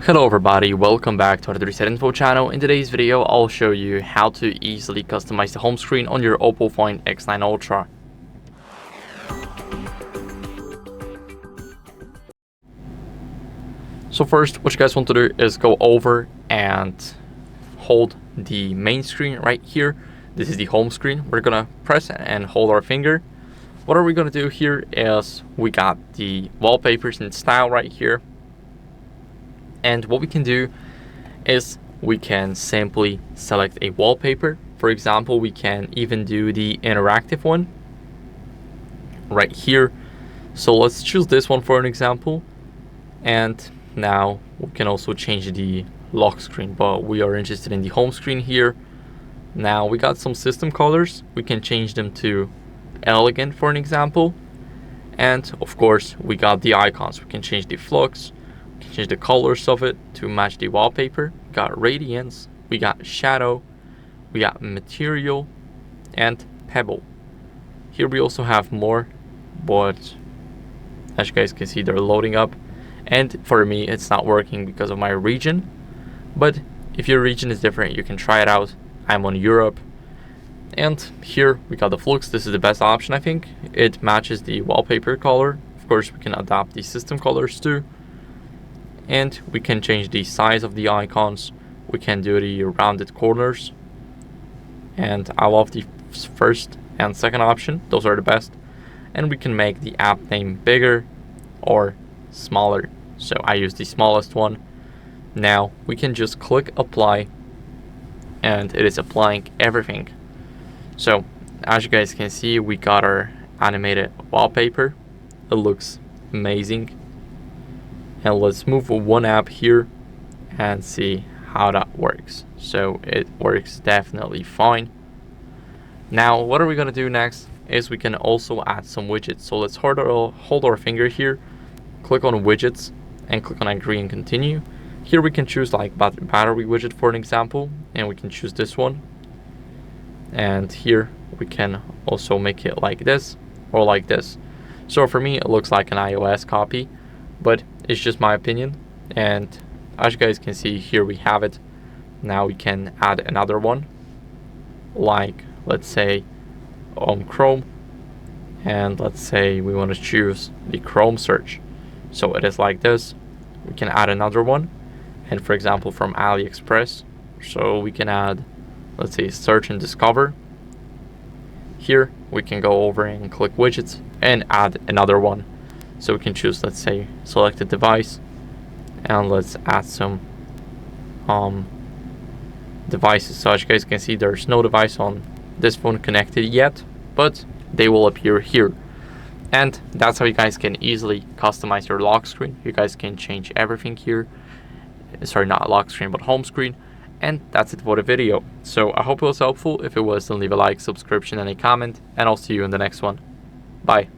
Hello everybody, welcome back to HardReset.Info channel. In today's video, I'll show you how to easily customize the home screen on your OPPO Find X9 Ultra. So first, what you guys want to do is go over and hold the main screen right here. This is the home screen. We're gonna press and hold our finger. What are we gonna do here is we got the wallpapers and style right here. And what we can do is we can simply select a wallpaper. For example, we can even do the interactive one right here. So let's choose this one for an example. And now we can also change the lock screen, but we are interested in the home screen here. Now we got some system colors. We can change them to elegant for an example. And of course, we got the icons. We can change the flux. Change the colors of it to match the wallpaper. We got radiance, we got shadow, we got material, and pebble. Here we also have more, but as you guys can see, they're loading up. And for me, it's not working because of my region. But if your region is different, you can try it out. I'm on Europe. And here we got the flux. This is the best option, I think. It matches the wallpaper color. Of course, we can adapt the system colors too. And we can change the size of the icons. We can do the rounded corners. And I love the first and second option. Those are the best. And we can make the app name bigger or smaller. So I use the smallest one. Now we can just click apply. And it is applying everything. So as you guys can see, we got our animated wallpaper. It looks amazing. And let's move one app here and see how that works. So it works definitely fine. Now what are we going to do next is we can also add some widgets. So let's hold our finger here, click on widgets and click on agree and continue. Here we can choose like battery widget for an example, and we can choose this one. And here we can also make it like this or like this. So for me, it looks like an iOS copy, but it's just my opinion. And as you guys can see, here we have it. Now we can add another one, like let's say Chrome, and let's say we want to choose the Chrome search. So it is like this. We can add another one, and for example from AliExpress, so we can add, let's say, search and discover. Here we can go over and click widgets and add another one. So we can choose, let's say, select a device, and let's add some devices. So as you guys can see, there's no device on this phone connected yet, but they will appear here. And that's how you guys can easily customize your lock screen. You guys can change everything here. Sorry, not lock screen, but home screen. And that's it for the video. So I hope it was helpful. If it was, then leave a like, subscription, and a comment, and I'll see you in the next one. Bye.